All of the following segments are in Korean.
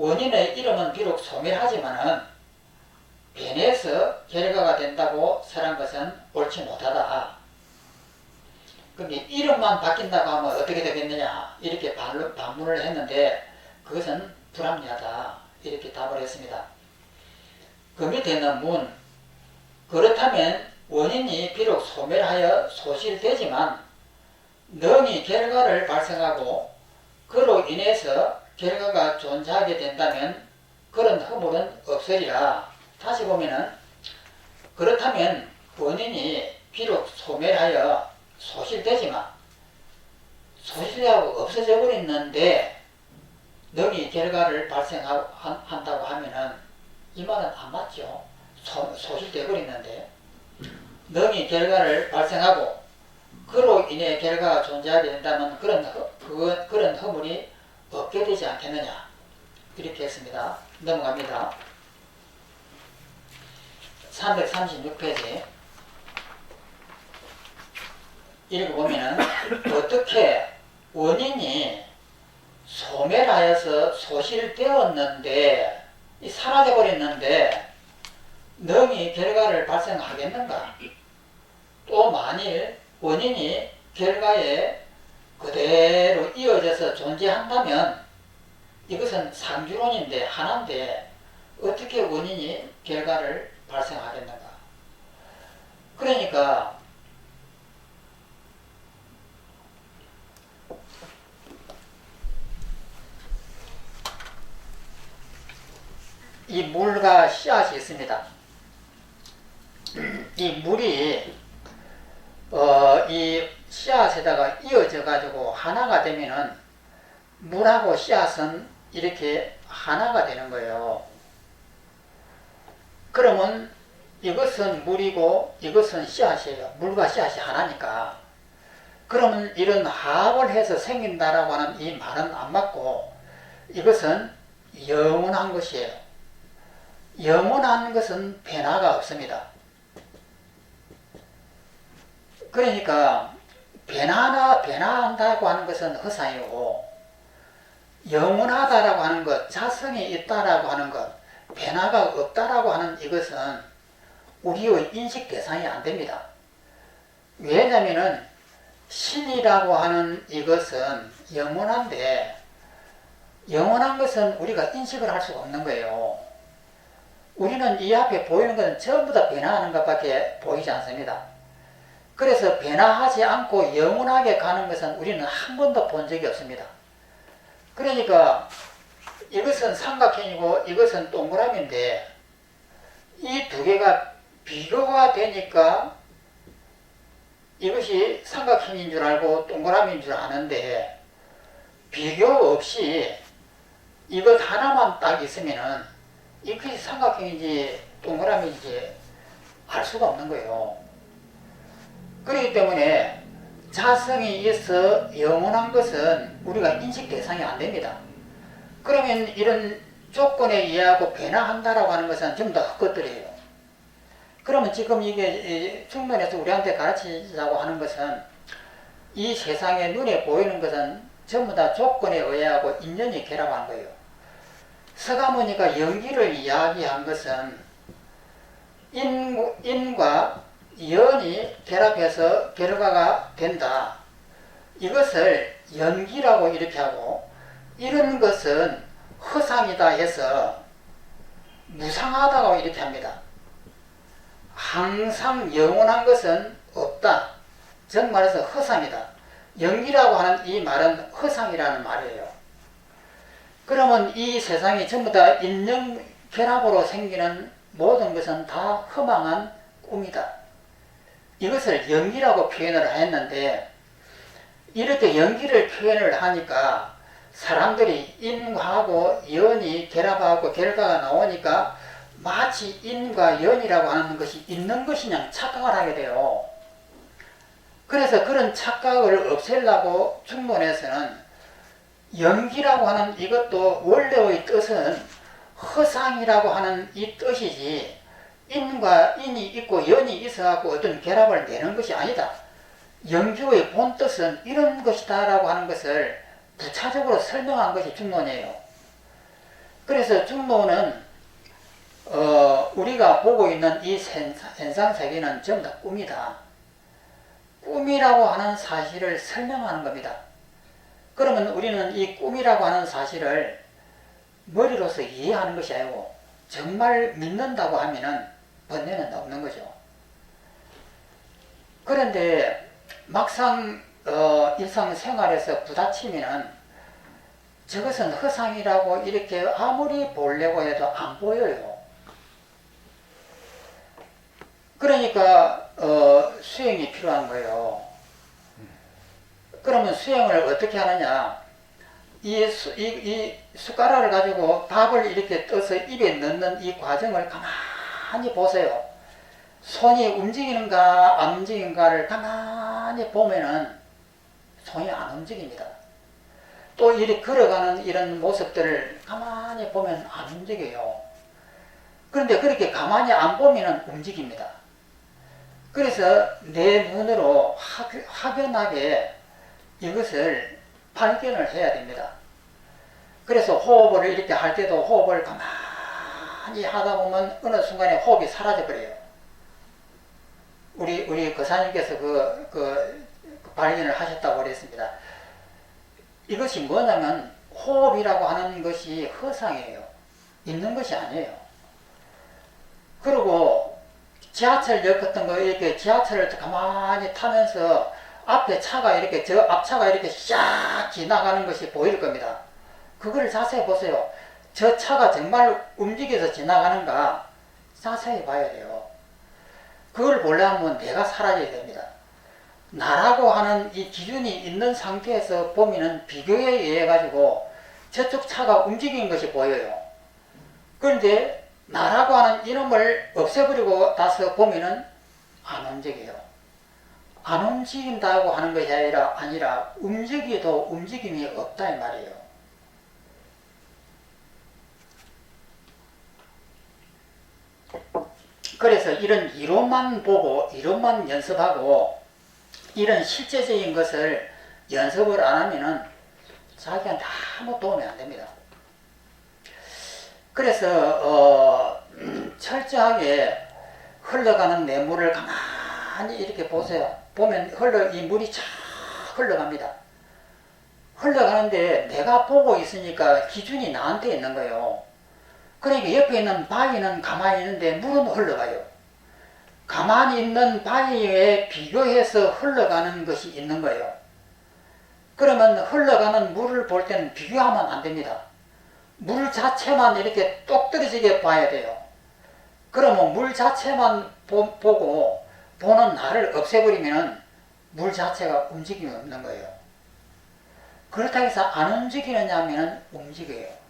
원인의 이름은 비록 소멸하지만은 변해서 결과가 된다고 설한 것은 옳지 못하다. 그럼 이름만 바뀐다고 하면 어떻게 되겠느냐 이렇게 반문을 했는데 그것은 불합리하다 이렇게 답을 했습니다. 그 밑에는 문 그렇다면 원인이 비록 소멸하여 소실되지만 능히 결과를 발생하고 그로 인해서 결과가 존재하게 된다면 그런 허물은 없으리라. 다시 보면은 그렇다면 원인이 비록 소멸하여 소실되지만 소실하고 없어져 버렸는데 능히 결과를 발생한다고 하면은 이 말은 안 맞죠. 소실돼 버렸는데 능히 결과를 발생하고 그로 인해 결과가 존재하게 된다면 그런 허물이 없게 되지 않겠느냐 이렇게 했습니다. 넘어갑니다. 336페이지 읽어보면은 어떻게 원인이 소멸하여서 소실되었는데 사라져버렸는데 능히 결과를 발생하겠는가? 또 만일 원인이 결과에 그대로 이어져서 존재한다면 이것은 상주론인데 하나인데 어떻게 원인이 결과를 발생하겠는가? 그러니까 이 물과 씨앗이 있습니다. 이 물이 이 씨앗에다가 이어져 가지고 하나가 되면은 물하고 씨앗은 이렇게 하나가 되는 거예요. 그러면 이것은 물이고 이것은 씨앗이에요. 물과 씨앗이 하나니까. 그러면 이런 합을 해서 생긴다라고 하는 이 말은 안 맞고 이것은 영원한 것이에요. 영원한 것은 변화가 없습니다. 그러니까 변화한다고 하는 것은 허상이고 영원하다라고 하는 것, 자성이 있다라고 하는 것, 변화가 없다라고 하는 이것은 우리의 인식 대상이 안 됩니다. 왜냐하면은 신이라고 하는 이것은 영원한데 영원한 것은 우리가 인식을 할 수가 없는 거예요. 우리는 이 앞에 보이는 것은 전부 다 변화하는 것밖에 보이지 않습니다. 그래서 변화하지 않고 영원하게 가는 것은 우리는 한 번도 본 적이 없습니다. 그러니까 이것은 삼각형이고 이것은 동그라미인데 이 두 개가 비교가 되니까 이것이 삼각형인 줄 알고 동그라미인 줄 아는데 비교 없이 이것 하나만 딱 있으면은 이것이 삼각형인지 동그라미인지 알 수가 없는 거예요. 그렇기 때문에 자성이 있어 영원한 것은 우리가 인식 대상이 안 됩니다. 그러면 이런 조건에 의하고 변화한다라고 하는 것은 전부 다 헛것들이에요. 그러면 지금 이게 중론에서 우리한테 가르치자고 하는 것은 이 세상에 눈에 보이는 것은 전부 다 조건에 의하고 인연이 결합한 거예요. 서가모니가 연기를 이야기한 것은 인과 연이 결합해서 결과가 된다. 이것을 연기라고 이렇게 하고 이런 것은 허상이다 해서 무상하다고 이렇게 합니다. 항상 영원한 것은 없다. 즉 말해서 허상이다. 연기라고 하는 이 말은 허상이라는 말이에요. 그러면 이 세상이 전부 다 인연 결합으로 생기는 모든 것은 다 허망한 꿈이다. 이것을 연기라고 표현을 했는데 이렇게 연기를 표현을 하니까 사람들이 인하고 연이 결합하고 결과가 나오니까 마치 인과 연이라고 하는 것이 있는 것이냐 착각을 하게 돼요. 그래서 그런 착각을 없애려고 중론에서는 연기라고 하는 이것도 원래의 뜻은 허상이라고 하는 이 뜻이지 인과 인이 있고 연이 있어갖고 어떤 결합을 내는 것이 아니다. 연기의 본 뜻은 이런 것이다 라고 하는 것을 부차적으로 설명한 것이 중론이에요. 그래서 중노는 우리가 보고 있는 이 현상세계는 전부 다 꿈이다. 꿈이라고 하는 사실을 설명하는 겁니다. 그러면 우리는 이 꿈이라고 하는 사실을 머리로서 이해하는 것이 아니고 정말 믿는다고 하면은 번뇌는 없는 거죠. 그런데 막상 일상생활에서 부딪히면은 저것은 허상이라고 이렇게 아무리 보려고 해도 안 보여요. 그러니까 수행이 필요한 거예요. 그러면 수행을 어떻게 하느냐? 이 숟가락을 가지고 밥을 이렇게 떠서 입에 넣는 이 과정을 가만히 보세요. 손이 움직이는가 안 움직이는가를 가만히 보면은 손이 안 움직입니다. 또 이렇게 걸어가는 이런 모습들을 가만히 보면 안 움직여요. 그런데 그렇게 가만히 안 보면은 움직입니다. 그래서 내 눈으로 확연하게 이것을 발견을 해야 됩니다. 그래서 호흡을 이렇게 할 때도 호흡을 가만히 하다 보면 어느 순간에 호흡이 사라져 버려요. 우리 거사님께서 그 발견을 하셨다고 그랬습니다. 이것이 뭐냐면 호흡이라고 하는 것이 허상이에요. 있는 것이 아니에요. 그리고 지하철역 같은 거 이렇게 지하철을 가만히 타면서 앞에 차가 이렇게 저 앞차가 이렇게 샥 지나가는 것이 보일 겁니다. 그걸 자세히 보세요. 저 차가 정말 움직여서 지나가는가 자세히 봐야 돼요. 그걸 보려면 내가 사라져야 됩니다. 나라고 하는 이 기준이 있는 상태에서 보면은 비교에 의해 가지고 저쪽 차가 움직이는 것이 보여요. 그런데 나라고 하는 이놈을 없애버리고 나서 보면은 안 움직여요. 안 움직인다고 하는 것이 아니라 움직여도 움직임이 없다 이 말이에요. 그래서 이런 이론만 보고 이론만 연습하고 이런 실제적인 것을 연습을 안 하면은 자기한테 아무 도움이 안 됩니다. 그래서 철저하게 흘러가는 내 물을 가만히 이렇게 보세요. 보면 이 물이 쫙 흘러갑니다. 흘러가는데 내가 보고 있으니까 기준이 나한테 있는 거예요. 그러니까 옆에 있는 바위는 가만히 있는데 물은 흘러가요. 가만히 있는 바위에 비교해서 흘러가는 것이 있는 거예요. 그러면 흘러가는 물을 볼 때는 비교하면 안 됩니다. 물 자체만 이렇게 똑 떨어지게 봐야 돼요. 그러면 물 자체만 보고 보는 나를 없애버리면 물 자체가 움직임이 없는 거예요. 그렇다고 해서 안 움직이느냐 하면 움직여요.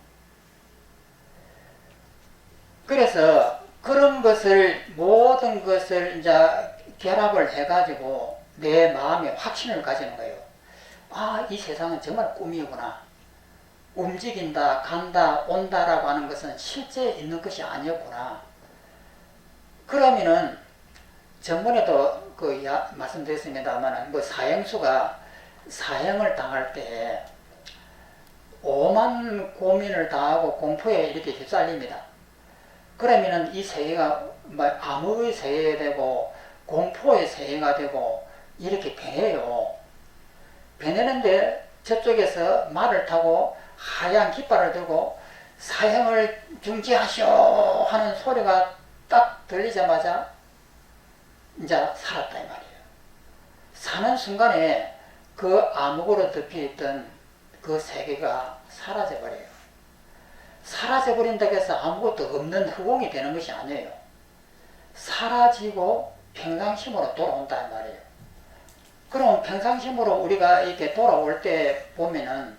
그래서 그런 것을 모든 것을 이제 결합을 해가지고 내 마음에 확신을 가지는 거예요. 아, 이 세상은 정말 꿈이구나. 움직인다, 간다, 온다라고 하는 것은 실제 있는 것이 아니었구나. 그러면은 전번에도 말씀드렸습니다만 사형수가 사형을 당할 때 오만 고민을 당하고 공포에 이렇게 휩쓸립니다. 그러면은 이 세계가 암흑의 세계가 되고 공포의 세계가 되고 이렇게 변해요. 변하는데 저쪽에서 말을 타고 하얀 깃발을 들고 사형을 중지하시오 하는 소리가 딱 들리자마자 이제 살았다 이 말이에요. 사는 순간에 그 암흑으로 덮여있던 그 세계가 사라져버려요. 사라져버린다고 해서 아무것도 없는 흑공이 되는 것이 아니에요. 사라지고 평상심으로 돌아온다 이 말이에요. 그럼 평상심으로 우리가 이렇게 돌아올 때 보면은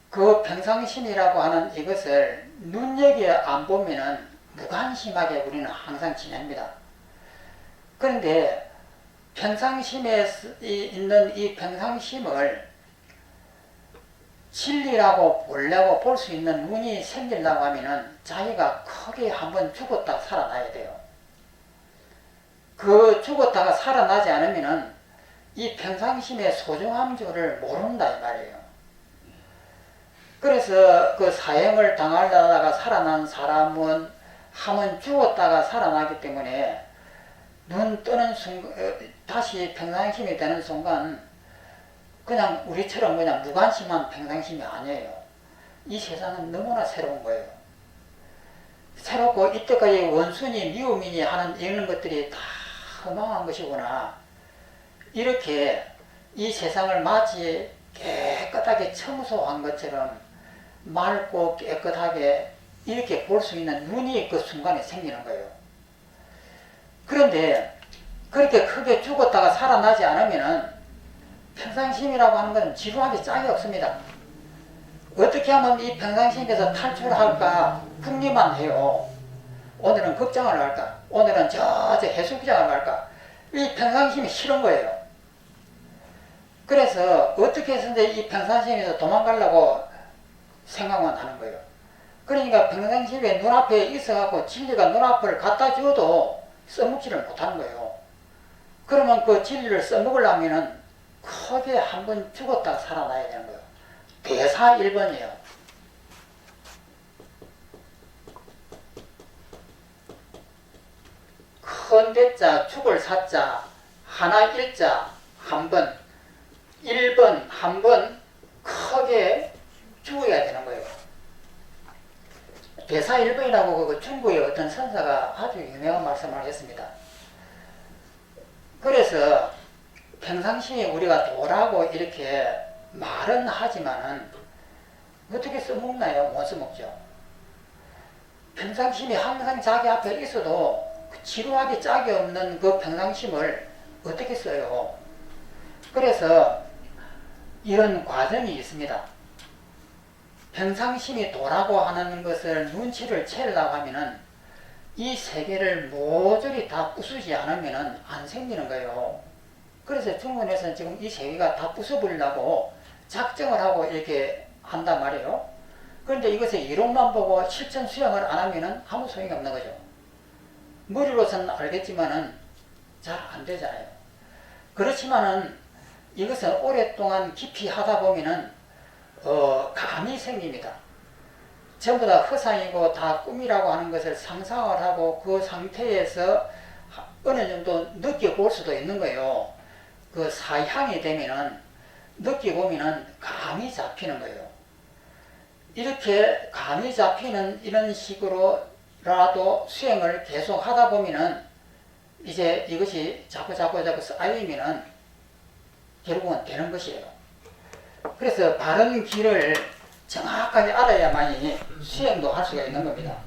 그 평상심이라고 하는 이것을 눈여겨 안 보면은 무관심하게 우리는 항상 지냅니다. 그런데 평상심에 있는 이 평상심을 진리라고 보려고 볼 수 있는 눈이 생기려고 하면은 자기가 크게 한번 죽었다 살아나야 돼요. 그 죽었다가 살아나지 않으면은 이 평상심의 소중함 줄을 모른다 이 말이에요. 그래서 그 사형을 당하려다가 살아난 사람은 함은 죽었다가 살아나기 때문에 눈 뜨는 순간, 다시 평상심이 되는 순간 그냥 우리처럼 그냥 무관심한 평상심이 아니에요. 이 세상은 너무나 새로운 거예요. 새롭고 이때까지 원순이 미움이니 하는 이런 것들이 다 허망한 것이구나. 이렇게 이 세상을 마치 깨끗하게 청소한 것처럼 맑고 깨끗하게 이렇게 볼 수 있는 눈이 그 순간에 생기는 거예요. 그런데 그렇게 크게 죽었다가 살아나지 않으면은 평상심이라고 하는 것은 지루하기 짝이 없습니다. 어떻게 하면 이 평상심에서 탈출할까 궁리만 해요. 오늘은 극장을 갈까? 오늘은 저 해수욕장을 갈까? 이 평상심이 싫은 거예요. 그래서 어떻게 해서든지 이 평상심에서 도망가려고 생각만 하는 거예요. 그러니까 평상심에 눈앞에 있어갖고 진리가 눈앞을 갖다 줘도 써먹지를 못하는 거예요. 그러면 그 진리를 써먹으려면은 크게 한 번 죽었다가 살아나야 되는 거예요. 대사 1번이에요. 큰 대자 죽을 사자 하나 일자 한 번 1번 한 번 크게 죽어야 되는 거예요. 대사 1번이라고 그 중국의 어떤 선사가 아주 유명한 말씀을 했습니다. 그래서 평상시에 우리가 도라고 이렇게 말은 하지만은 어떻게 써먹나요? 못 써먹죠. 평상심이 항상 자기 앞에 있어도 지루하기 짝이 없는 그 평상심을 어떻게 써요? 그래서 이런 과정이 있습니다. 평상심이 도라고 하는 것을 눈치를 채려고 하면은 이 세계를 모조리 다 부수지 않으면은 안 생기는 거예요. 그래서 중국에서는 지금 이 세계가 다 부숴버리려고 작정을 하고 이렇게 한단 말이에요. 그런데 이것을 이론만 보고 실천 수행을 안 하면은 아무 소용이 없는 거죠. 머리로서는 알겠지만은 잘 안 되잖아요. 그렇지만은 이것은 오랫동안 깊이 하다 보면은 감이 생깁니다. 전부 다 허상이고 다 꿈이라고 하는 것을 상상을 하고 그 상태에서 어느 정도 느껴볼 수도 있는 거예요. 그 사향이 되면은 느껴보면은 감이 잡히는 거예요. 이렇게 감이 잡히는 이런 식으로라도 수행을 계속 하다 보면은 이제 이것이 자꾸 쌓이면은 결국은 되는 것이에요. 그래서 바른 길을 정확하게 알아야만이 수행도 할 수가 있는 겁니다.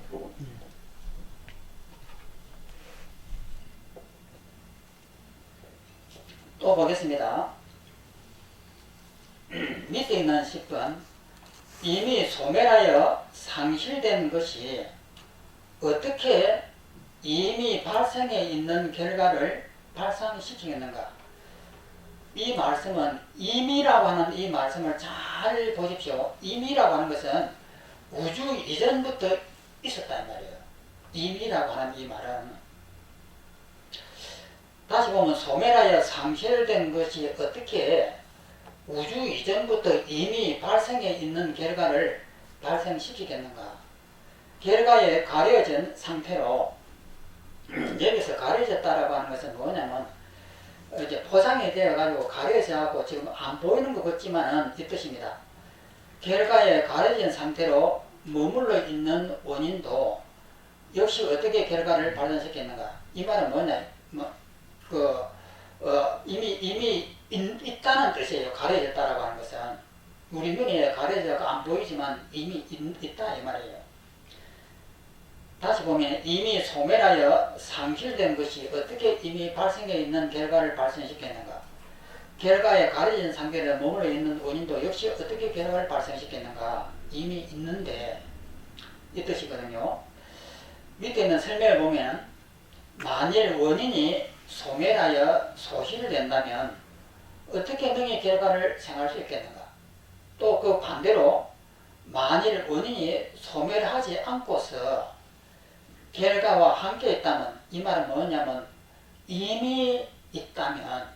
또 보겠습니다. 밑에 있는 10번 이미 소멸하여 상실된 것이 어떻게 이미 발생해 있는 결과를 발생시키겠는가? 이 말씀은 이미라고 하는 이 말씀을 잘 보십시오. 이미라고 하는 것은 우주 이전부터 있었단 말이에요. 이미라고 하는 이 말은 다시 보면 소멸하여 상실된 것이 어떻게 우주 이전부터 이미 발생해 있는 결과를 발생시키겠는가? 결과에 가려진 상태로 여기서 가려졌다라고 하는 것은 뭐냐면 이제 포장이 되어가지고 가려져갖고 지금 안 보이는 것 같지만은 이 뜻입니다. 결과에 가려진 상태로 머물러 있는 원인도 역시 어떻게 결과를 발생시켰는가? 이 말은 뭐냐? 이미 있다는 뜻이에요. 가려졌다라고 하는 것은 우리 눈에 가려져서 안 보이지만 이미 있다 이 말이에요. 다시 보면 이미 소멸하여 상실된 것이 어떻게 이미 발생해 있는 결과를 발생시켰는가? 결과에 가려진 상태에 머물러 있는 원인도 역시 어떻게 결과를 발생시켰는가? 이미 있는데 이 뜻이거든요. 밑에 있는 설명을 보면 만일 원인이 소멸하여 소실된다면 어떻게 능히 결과를 생각할 수 있겠는가? 또 그 반대로 만일 원인이 소멸하지 않고서 결과와 함께 있다면 이 말은 뭐냐면 이미 있다면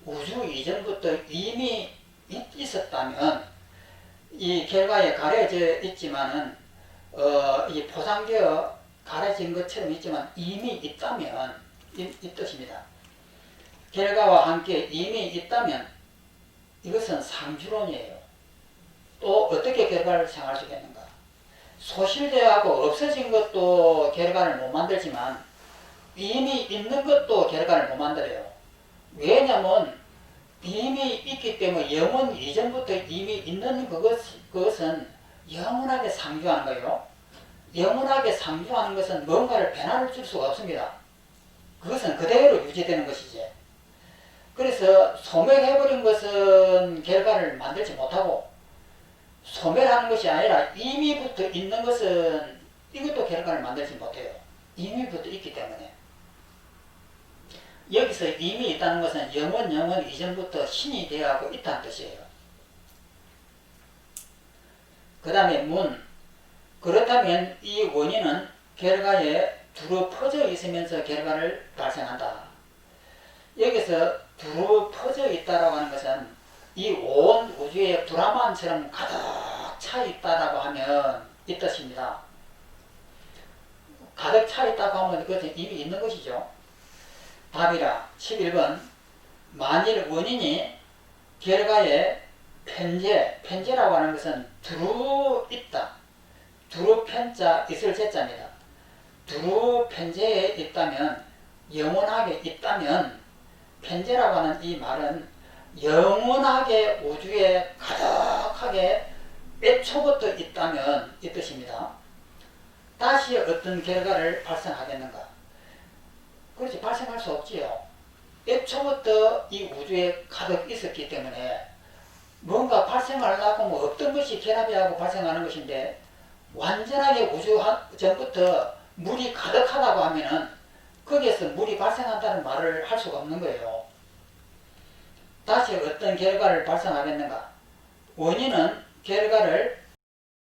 우주 이전부터 이미 있었다면 이 결과에 가려져 있지만은 이 포상되어 가려진 것처럼 있지만 이미 있다면 이 뜻입니다. 결과와 함께 이미 있다면 이것은 상주론이에요. 또 어떻게 결과를 생각할 수 있겠는가? 소실되어하고 없어진 것도 결과를 못 만들지만 이미 있는 것도 결과를 못 만들어요. 왜냐면 이미 있기 때문에 영원 이전부터 이미 있는 그것은 영원하게 상주하는 거예요. 영원하게 상주하는 것은 뭔가를 변화를 줄 수가 없습니다. 그것은 그대로 유지되는 것이지. 그래서 소멸해버린 것은 결과를 만들지 못하고 소멸하는 것이 아니라 이미부터 있는 것은 이것도 결과를 만들지 못해요. 이미부터 있기 때문에. 여기서 이미 있다는 것은 영원 이전부터 신이 되어가고 있다는 뜻이에요. 그 다음에 문. 그렇다면 이 원인은 결과에 두루 퍼져 있으면서 결과를 발생한다. 여기서 두루 퍼져 있다라고 하는 것은 이 온 우주에 브라만처럼 가득 차 있다라고 하면 이 뜻입니다. 가득 차 있다고 하면 그것은 이미 있는 것이죠. 답이라 11번 만일 원인이 결과에 편재라고 하는 것은 두루 있다. 두루 편자 있을 제자입니다. 두루 편재에 있다면 영원하게 있다면 편재라고 하는 이 말은 영원하게 우주에 가득하게 애초부터 있다면 이 뜻입니다. 다시 어떤 결과를 발생하겠는가? 그렇지, 발생할 수 없지요. 애초부터 이 우주에 가득 있었기 때문에 뭔가 발생하려고 하면 어떤 것이 결합하고 발생하는 것인데 완전하게 우주 전부터 물이 가득하다고 하면은 거기에서 물이 발생한다는 말을 할 수가 없는 거예요. 다시 어떤 결과를 발생하겠는가? 원인은 결과를